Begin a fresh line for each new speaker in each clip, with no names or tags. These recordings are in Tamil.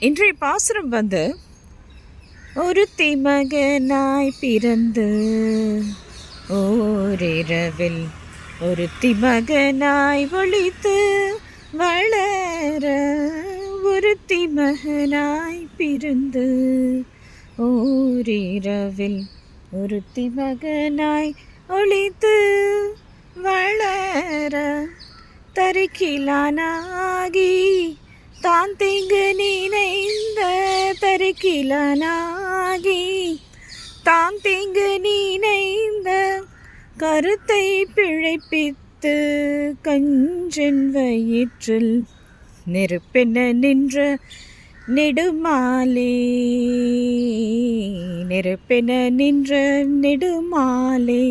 இன்றைய பாசுரம் ஒருத்தி மகனாய் பிறந்து ஓரிரவில் ஒருத்தி மகனாய் ஒளித்து வளர ஒருத்தி மகனாய் பிறந்து ஓரிரவில் ஒருத்தி மகனாய் ஒளித்து வளர தரிக்கிலானாகி தான் தீங்கு நினைந்த தரிக்கிலானாகி தான் தீங்கு நினைந்த கருத்தை பிழைப்பித்து கஞ்சன் வயிற்றில் நெருப்பென நின்ற நெடுமாலே நெருப்பென நின்ற நெடுமாலே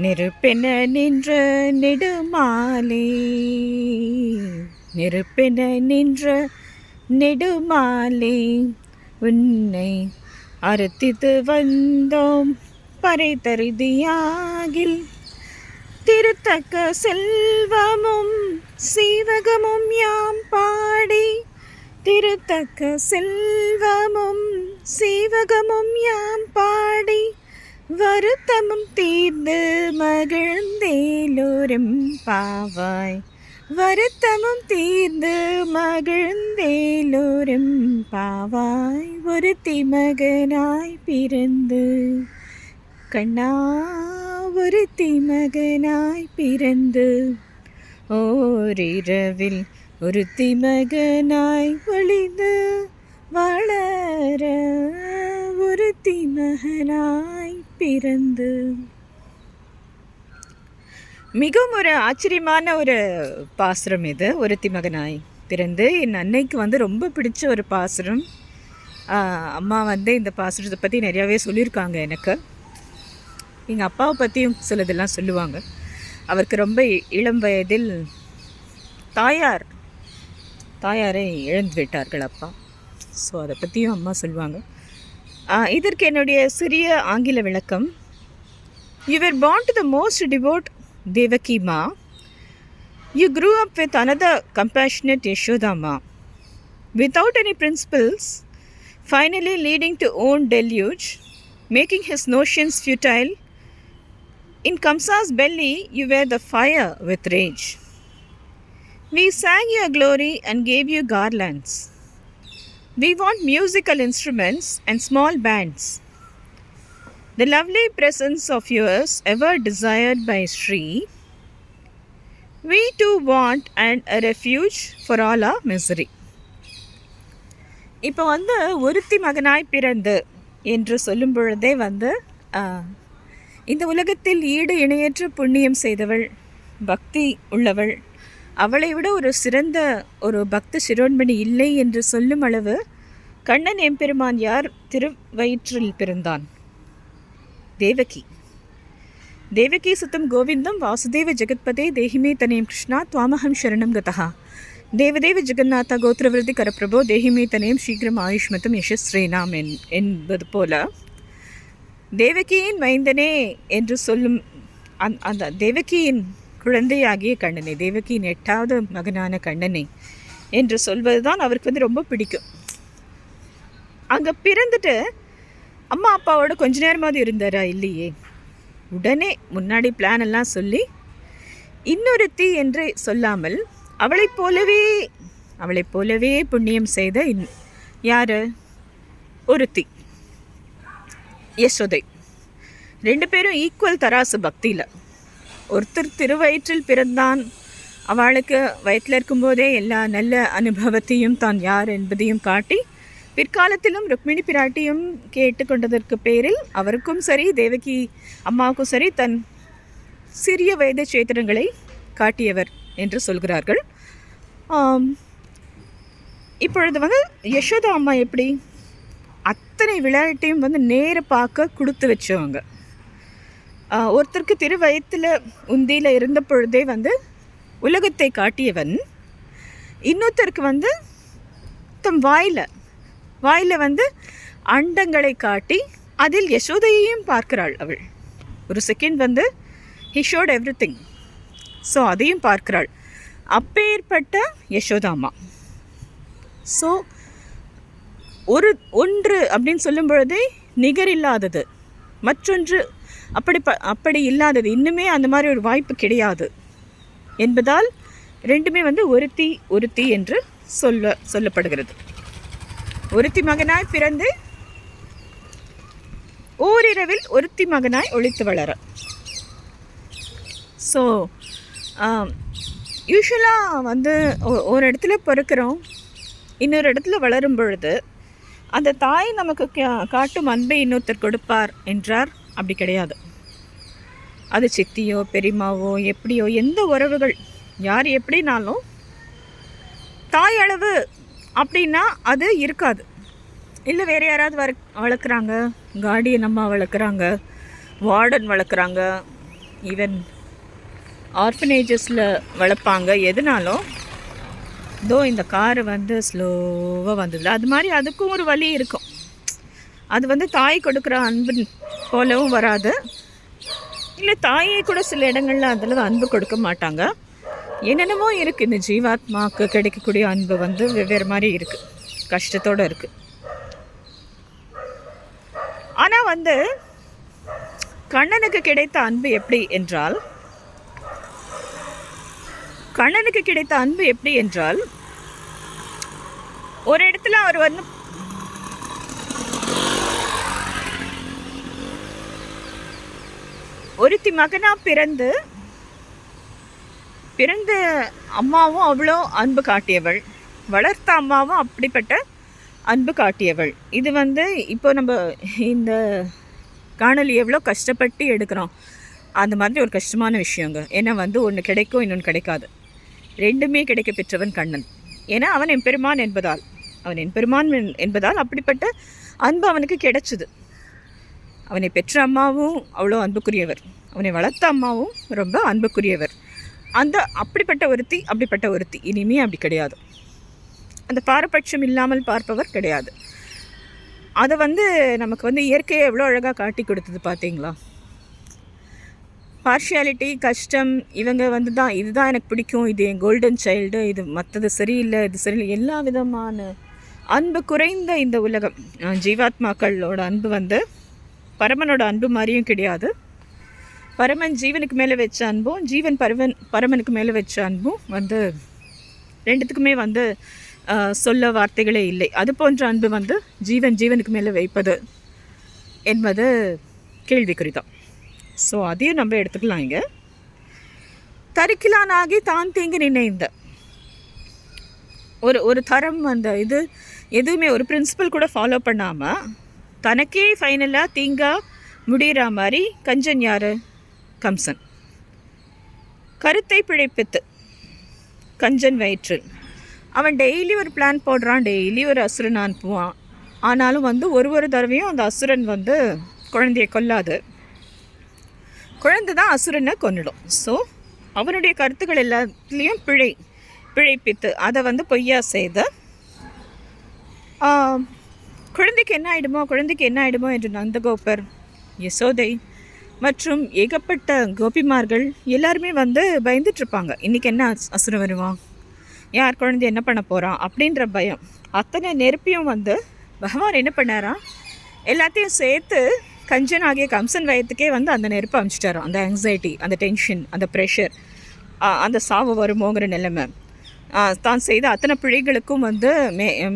நெருப்பென நின்ற நெடுமாலே நெருப்பென நின்ற நெடுமாலே உன்னை அறுத்தித்து வந்தோம் பறை தருதியாகில் திருத்தக்க செல்வமும் சீவகமும் யாம் பாடி திருத்தக்க செல்வமும் சீவகமும் யாம் பாடி வருத்தமும் தீர்ந்து மகிழ்ந்தேலோரும் பாவாய் வருத்தமும் தீர்ந்து மகிழ்ந்தேலோரும் பாவாய் ஒருத்தி மகனாய் பிறந்து கண்ணா ஒருத்தி மகனாய் பிறந்து ஓரிரவில் ஒருத்தி மகனாய் ஒளிந்து வளர ஒருத்தி மகனாய் பிறந்து. மிகவும் ஒரு ஆச்சரியமான ஒரு பாசுரம் இது. ஒருத்தி மகனாய் பிறந்து என் அன்னைக்கு ரொம்ப பிடிச்ச ஒரு பாசுரம். அம்மா இந்த பாசுரத்தை பற்றி நிறையாவே சொல்லியிருக்காங்க. எனக்கு எங்கள் அப்பாவை பற்றியும் சிலதெல்லாம் சொல்லுவாங்க. அவருக்கு ரொம்ப இளம் வயதில் தாயாரை இழந்து விட்டார்கள் அப்பா. ஸோ அதை பற்றியும் அம்மா சொல்லுவாங்க. இதற்கு என்னுடைய சிறிய ஆங்கில விளக்கம். You were born to the most devout Devaki Ma. You grew up with another compassionate Yashoda Ma. Without any principles, finally leading to own deluge, making his notions futile. In Kamsa's belly, you were the fire with rage. We sang your glory and gave you garlands. We want musical instruments and small bands. The lovely presence of yours ever desired by Sri. We too want and a refuge for all our misery. இப்போ ஒருத்தி மகனாய் பிறந்து என்று சொல்லும் பொழுதே இந்த உலகத்தில் ஈடு இணையற்ற புண்ணியம் செய்தவள், பக்தி உள்ளவள், அவளை விட ஒரு சிறந்த ஒரு பக்த சிரோன்மணி இல்லை என்று சொல்லும் அளவு கண்ணன் எம்பெருமான் யார் திருவயிற்றில் பிறந்தான்? தேவகி சுத்தம் கோவிந்தம் வாசுதேவ ஜெகத்பதே தேஹிமே தனேம் கிருஷ்ணா துவாமஹம் சரணம் கதா தேவதேவ ஜெகநாதா கோத்திரவிருதி கரப்பிரபோ தேஹிமே தனேம் சீக்கிரம் ஆயுஷ்மத்தம் யசஸ்ரேனாம் என்பது போல தேவகியின் மைந்தனே என்று சொல்லும் அந்த தேவகியின் குழந்தையாகிய கண்ணனை, தேவகியின் 8வது மகனான கண்ணனை என்று சொல்வது தான் அவருக்கு ரொம்ப பிடிக்கும். அங்கே பிறந்துட்டு அம்மா அப்பாவோட கொஞ்ச நேரமாவது இருந்தாரா? இல்லையே. உடனே முன்னாடி பிளான் எல்லாம் சொல்லி இன்னொருத்தி என்று சொல்லாமல் அவளைப் போலவே புண்ணியம் செய்த யார்? ஒருத்தி, யசோதை. 2 பேரும் ஈக்குவல் தராசு பக்தியில். ஒருத்தர் திருவயிற்றில் பிறந்தான், அவளுக்கு வயிற்றில் இருக்கும்போதே எல்லா நல்ல அனுபவத்தையும் தான் யார் என்பதையும் காட்டி பிற்காலத்திலும் ருக்மிணி பிராட்டியும் கேட்டுக்கொண்டதற்கு பேரில் அவருக்கும் சரி தேவகி அம்மாவுக்கும் சரி தன் சிறிய வயது சேத்திரங்களை காட்டியவர் என்று சொல்கிறார்கள். இப்பொழுது யசோதா அம்மா எப்படி அத்தனை விளையாட்டையும் நேர பார்க்க கொடுத்து வச்சவங்க. ஒருத்தருக்கு திருவயத்தில் உந்தியில் இருந்த பொழுதே உலகத்தை காட்டியவன், இன்னொருத்தருக்கு தம் வாயில் அண்டங்களை காட்டி அதில் யசோதையையும் பார்க்கிறாள் அவள். ஒரு second he showed everything. So அதையும் பார்க்கிறாள். அப்பேற்பட்ட யசோதாமா. ஸோ ஒன்று அப்படின்னு சொல்லும் பொழுதே நிகர் இல்லாதது, மற்றொன்று அப்படி இல்லாதது, இன்னுமே அந்த மாதிரி ஒரு வாய்ப்பு கிடையாது என்பதால் ரெண்டுமே வந்து ஒருத்தி என்று சொல்லப்படுகிறது. ஒருத்தி மகனாய் பிறந்து ஓரிரவில் ஒருத்தி மகனாய் ஒளித்து வளர. ஸோ யூஸ்வலாக வந்து ஒரு இடத்துல பிறக்கிறோம், இன்னொரு இடத்துல வளரும் பொழுது அந்த தாய் நமக்கு காட்டும் அன்பை இன்னொருத்தர் கொடுப்பார் என்றார். அப்படி கிடையாது. அது சித்தியோ பெரியம்மாவோ எப்படியோ எந்த உறவுகள் யார் எப்படினாலும் தாய் அளவு அப்படின்னா அது இருக்காது. இல்லை வேறு யாராவது வளர்க்குறாங்க, கார்டியன் அம்மா வளர்க்குறாங்க, வார்டன் வளர்க்குறாங்க, ஈவன் ஆர்ஃபனேஜஸில் வளர்ப்பாங்க. எதுனாலும் இந்த காரு வந்து ஸ்லோவாக வந்ததில்ல, அது மாதிரி அதுக்கும் ஒரு வழி இருக்கும். அது வந்து தாய் கொடுக்குற அன்பு போலவும் வராது. இல்லை தாயை கூட சில இடங்களில் அதில் அன்பு கொடுக்க மாட்டாங்க. என்னென்னமோ இருக்குது. இந்த ஜீவாத்மாவுக்கு கிடைக்கக்கூடிய அன்பு வந்து வெவ்வேறு மாதிரி இருக்குது, கஷ்டத்தோடு இருக்குது. ஆனால் வந்து கண்ணனுக்கு கிடைத்த அன்பு எப்படி என்றால் ஒரு இடத்துல அவர் வந்து ஒருத்தி மகனா பிறந்து அம்மாவும் அவ்வளோ அன்பு காட்டியவள், வளர்த்த அம்மாவும் அப்படிப்பட்ட அன்பு காட்டியவள். இது வந்து இப்போ நம்ம இந்த காணொலி எவ்வளோ கஷ்டப்பட்டு எடுக்கிறோம், அந்த மாதிரி ஒரு கஷ்டமான விஷயங்க. ஏன்னா வந்து ஒன்று கிடைக்கும், இன்னொன்று கிடைக்காது. ரெண்டுமே கிடைக்க பெற்றவன் கண்ணன். ஏன்னா அவன் எம்பெருமான் என்பதால் அப்படிப்பட்ட அன்பு அவனுக்கு கிடைச்சிது. அவனை பெற்ற அம்மாவும் அவ்வளோ அன்புக்குரியவர், அவனை வளர்த்த அம்மாவும் ரொம்ப அன்புக்குரியவர். அப்படிப்பட்ட ஒருத்தி இனிமே அப்படி கிடையாது. அந்த பாரபட்சம் இல்லாமல் பார்ப்பவர் கிடையாது. அதை வந்து நமக்கு வந்து இயற்கையை எவ்வளோ அழகாக காட்டி கொடுத்தது பார்த்தீங்களா? பார்ஷியாலிட்டி, கஷ்டம், இவங்க வந்து தான் இதுதான் எனக்கு பிடிக்கும், இது என் கோல்டன் சைல்டு, இது மற்றது சரியில்லை, இது சரியில்லை, எல்லா விதமான அன்பு குறைந்த இந்த உலகம். ஜீவாத்மாக்களோட அன்பு வந்து பரமனோட அன்பு மாதிரியும் கிடையாது. பரமன் ஜீவனுக்கு மேலே வச்ச அன்பும், ஜீவன் பரமனுக்கு மேலே வச்ச அன்பும் வந்து ரெண்டுத்துக்குமே வந்து சொல்ல வார்த்தைகளே இல்லை. அது போன்ற அன்பு வந்து ஜீவனுக்கு மேலே வைப்பது என்பது கேள்விக்குறிதான். ஸோ அதையும் நம்ம எடுத்துக்கலாம். இங்கே தரிக்கிலானாகி தான் தீங்கு நினைந்த ஒரு தரம் அந்த இது எதுவுமே ஒரு பிரின்சிபல் கூட ஃபாலோ பண்ணாமல் தனக்கே ஃபைனலாக தீங்கா முடிகிற மாதிரி கஞ்சன் யார்? கம்சன். கருத்தை பிழைப்பித்து கஞ்சன் வயிற்றில் அவன் டெய்லி ஒரு பிளான் போடுறான், டெய்லி ஒரு அசுரன் அனுப்புவான். ஆனாலும் வந்து ஒரு தடவையும் அந்த அசுரன் வந்து குழந்தையை கொல்லாது, குழந்தை தான் அசுரனை கொன்னிடும். ஸோ அவனுடைய கருத்துக்கள் எல்லாத்துலேயும் பிழைப்பித்து அதை வந்து பொய்யா செய்த குழந்தைக்கு என்ன ஆகிடுமோ என்று நந்தகோபர், யசோதை மற்றும் ஏகப்பட்ட கோபிமார்கள் எல்லாருமே வந்து பயந்துட்டுருப்பாங்க. இன்றைக்கி என்ன அசுரம் வருவான், யார் குழந்தை என்ன பண்ண போகிறான் அப்படின்ற பயம். அத்தனை நெருப்பியும் வந்து பகவான் என்ன பண்ணாராம், எல்லாத்தையும் சேர்த்து கஞ்சன் ஆகிய கம்சன் வயத்துக்கே வந்து அந்த நெருப்பை அமிச்சிட்டாராம். அந்த ஆங்ஸைட்டி, அந்த டென்ஷன், அந்த ப்ரெஷர், அந்த சாவு வருமோங்கிற நிலைமை, தான் செய்த அத்தனை பிழைகளுக்கும் வந்து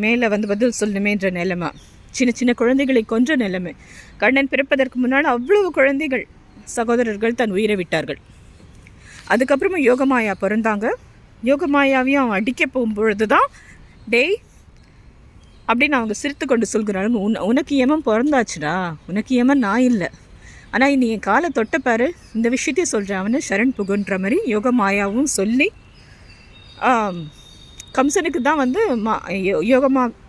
மேலே வந்து பதில் சொல்லணுமேன்ற நிலைமை, சின்ன குழந்தைகளை கொன்ற நிலைமை. கண்ணன் பிறப்பதற்கு முன்னால் அவ்வளவு குழந்தைகள் சகோதரர்கள் தன் உயிரை விட்டார்கள். அதுக்கப்புறமா யோகமாயா பிறந்தாங்க. யோகமாயாவையும் அவன் அடிக்க போகும்பொழுது தான் டேய் அப்படின்னு அவங்க சிரித்து கொண்டு சொல்கிறாங்க, உனக்கு யமன் பிறந்தாச்சுடா, உனக்கு யமன் நான் இல்லை, ஆனால் நீ என் காலை தொட்டப்பாரு, இந்த விஷயத்தையும் சொல்கிறேன், அவனை சரண் புகுன்ற மாதிரி யோகமாயாவும் சொல்லி கம்சனுக்கு தான் வந்து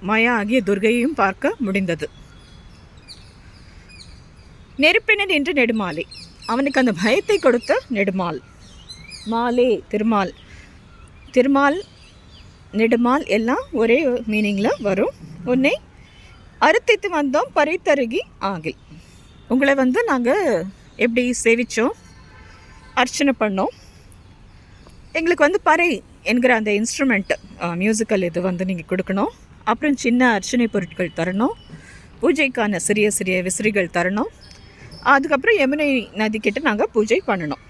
மாயா ஆகிய துர்கையையும் பார்க்க முடிந்தது. நெருப்பினன் என்று நெடுமாலை, அவனுக்கு அந்த பயத்தை கொடுத்த நெடுமால். மாலே திருமால் நெடுமால் எல்லாம் ஒரே மீனிங்கில் வரும். உன்னை அறுத்தித்து வந்தோம் பறைத்தருகி ஆகில், உங்களை வந்து நாங்கள் எப்படி சேவித்தோம், அர்ச்சனை பண்ணோம். எங்களுக்கு வந்து பறை என்கிற அந்த இன்ஸ்ட்ருமெண்ட் மியூசிக்கல் இது வந்து நீங்கள் கொடுக்கணும். அப்புறம் சின்ன அர்ச்சனை பொருட்கள் தரணும், பூஜைக்கான சிறிய சிறிய விசிறிகள் தரணும். அதுக்கப்புறம் யமுனை நதிக்கிட்ட நாங்கள் பூஜை பண்ணணும்.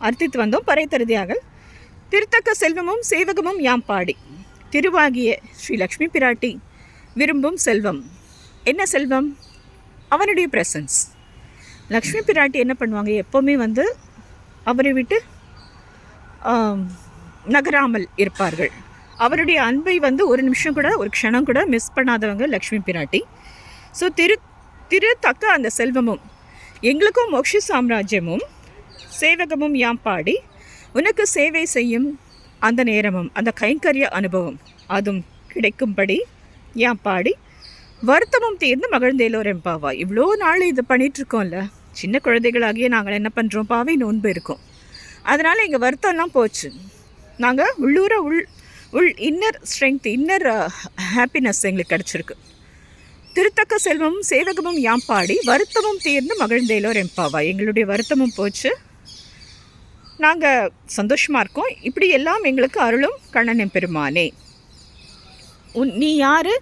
அர்த்தித்து வந்தோம். பறை தருதியாக திருத்தக்க செல்வமும் சேவகமும் யாம் பாடி திருவாகிய ஸ்ரீ லக்ஷ்மி பிராட்டி விரும்பும் செல்வம். என்ன செல்வம்? அவனுடைய ப்ரெசன்ஸ். லக்ஷ்மி பிராட்டி என்ன பண்ணுவாங்க, எப்போவுமே வந்து அவரை விட்டு நகராமல் இருப்பார்கள். அவருடைய அன்பை வந்து ஒரு நிமிஷம் கூட ஒரு க்ஷணம் கூட மிஸ் பண்ணாதவங்க லக்ஷ்மி பிராட்டி. ஸோ தக்க அந்த செல்வமும் எங்களுக்கும் மோட்ச சாம்ராஜ்யமும் சேவகமும் யாம் பாடி உனக்கு சேவை செய்யும் அந்த நேரமும் அந்த கைங்கரிய அனுபவம் அதுவும் கிடைக்கும்படி யாம் பாடி வருத்தமும் தீர்ந்து மகிழ்ந்தேலோர் எம்பாவா. இவ்வளோ நாள் இது பண்ணிகிட்ருக்கோம்ல, சின்ன குழந்தைகளாகிய நாங்கள் என்ன பண்ணுறோம், பாவை நோன்பு இருக்கோம். அதனால் எங்கள் வருத்தம்லாம் போச்சு. நாங்கள் உள்ளூர இன்னர் ஸ்ட்ரென்த், இன்னர் ஹாப்பினஸ் எங்களுக்கு கிடச்சிருக்கு. திருத்தக்க செல்வமும் சேவகமும் யாம் பாடி வருத்தமும் தீர்ந்து மகிழ்ந்தேலோர் எம்பாவா. எங்களுடைய வருத்தமும் போச்சு, நாங்கள் சந்தோஷமாக இருக்கோம். இப்படி எல்லாம் எங்களுக்கு அருளும் கண்ணன் எம்பெருமானே. நீ யார்?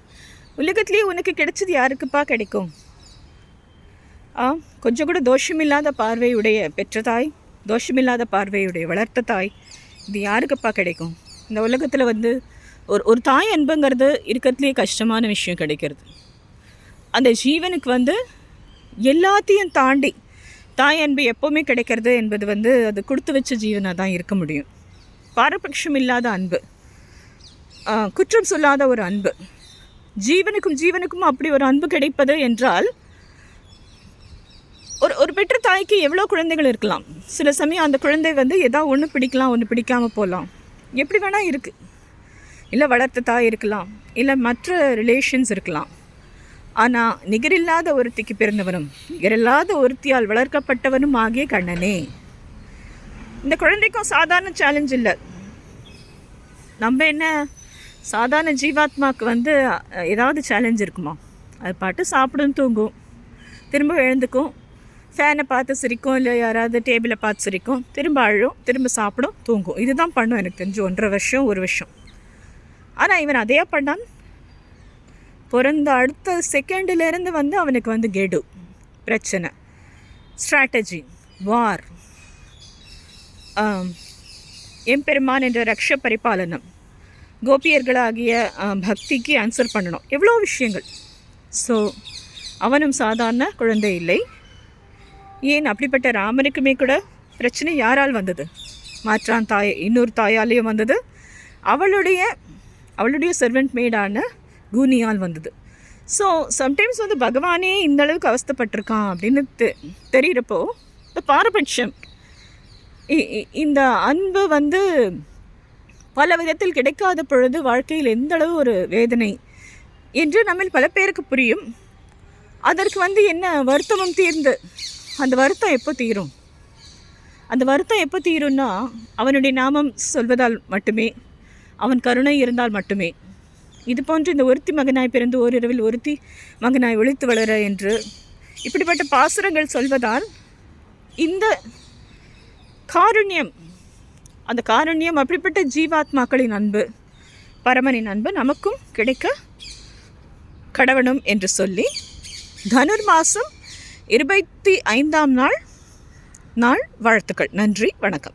உலகத்துலேயே உனக்கு கிடைச்சது யாருக்குப்பா கிடைக்கும்? கொஞ்சம் கூட தோஷமில்லாத பார்வையுடைய பெற்ற தாய், தோஷமில்லாத பார்வையுடைய வளர்த்த தாய், இது யாருக்குப்பா கிடைக்கும்? இந்த உலகத்தில் வந்து ஒரு தாய் அன்புங்கிறது இருக்கிறதுலேயே கஷ்டமான விஷயம் கிடைக்கிறது. அந்த ஜீவனுக்கு வந்து எல்லாத்தையும் தாண்டி தாய் அன்பு எப்போவுமே கிடைக்கிறது என்பது வந்து அது கொடுத்து வச்ச ஜீவனாக தான் இருக்க முடியும். பாரபட்சம் இல்லாத அன்பு, குற்றம் சொல்லாத ஒரு அன்பு, ஜீவனுக்கும் அப்படி ஒரு அன்பு கிடைப்பது என்றால் ஒரு பெற்ற தாய்க்கு எவ்வளோ குழந்தைகள் இருக்கலாம். சில சமயம் அந்த குழந்தை வந்து ஏதாவது ஒன்று பிடிக்கலாம், ஒன்று பிடிக்காமல் போகலாம், எப்படி வேணால் இருக்குது. இல்லை வளர்த்த தாய் இருக்கலாம், இல்லை மற்ற ரிலேஷன்ஸ் இருக்கலாம். ஆனால் நிகரில்லாத ஒருத்திக்கு பிறந்தவனும் நிகரில்லாத ஒருத்தியால் வளர்க்கப்பட்டவனும் ஆகிய கண்ணனே. இந்த குழந்தைக்கும் சாதாரண சேலஞ்ச் இல்லை. நம்ம என்ன சாதாரண ஜீவாத்மாவுக்கு வந்து ஏதாவது சேலஞ்ச் இருக்குமா? அது பாட்டு சாப்பிடும், தூங்கும், திரும்ப எழுந்துக்கும், ஃபேனை பார்த்து சிரிக்கும், இல்லை யாராவது டேபிளை பார்த்து சிரிக்கும், திரும்ப அழும், திரும்ப சாப்பிடும், தூங்கும். இதுதான் பண்ணும். எனக்கு தெரிஞ்சு 1.5 வருஷம் 1 வருஷம். ஆனால் இவன் அதையா பண்ணான்? பிறந்த அடுத்த செகண்டிலேருந்து வந்து அவனுக்கு வந்து கெடு, பிரச்சனை, ஸ்ட்ராட்டஜி, வார், எம்பெருமான் என்ற ரக்ஷ பரிபாலனம், கோபியர்களாகிய பக்திக்கு ஆன்சர் பண்ணணும், எவ்வளோ விஷயங்கள். ஸோ அவனும் சாதாரண குழந்தை இல்லை. ஏன் அப்படிப்பட்ட ராமனுக்குமே கூட பிரச்சனை யாரால் வந்தது? மாற்றான் தாய், இன்னொரு தாயாலேயும் வந்தது, அவளுடைய சர்வெண்ட் மேடான கூனியால் வந்தது. ஸோ சம்டைம்ஸ் வந்து பகவானே இந்த அளவுக்கு அவஸ்தைப்பட்டிருக்கான் அப்படின்னு தெரிகிறப்போ இந்த பாரபட்சம், இந்த அன்பு வந்து பல விதத்தில் கிடைக்காத பொழுது வாழ்க்கையில் எந்த அளவு ஒரு வேதனை என்று நம்ம பல பேருக்கு புரியும். அதற்கு வந்து என்ன வருத்தமும் தீர்ந்து, அந்த வருத்தம் எப்போ தீரும்? அந்த வருத்தம் எப்போ தீரும்னா அவனுடைய நாமம் சொல்வதால் மட்டுமே, அவன் கருணை இருந்தால் மட்டுமே. இது போன்று இந்த ஒருத்தி மகனாய் பிறந்து ஓரிரவில் ஒருத்தி மகனாய் ஒழித்து வளர என்று இப்படிப்பட்ட பாசுரங்கள் சொல்வதால் இந்த காருண்யம், அந்த காருண்யம் அப்படிப்பட்ட ஜீவாத்மாக்களின் அன்பு, பரமனின் அன்பு நமக்கும் கிடைக்க கடவணும் என்று சொல்லி தனுர் மாதம் 25ஆம் நாள் வாழ்த்துக்கள். நன்றி, வணக்கம்.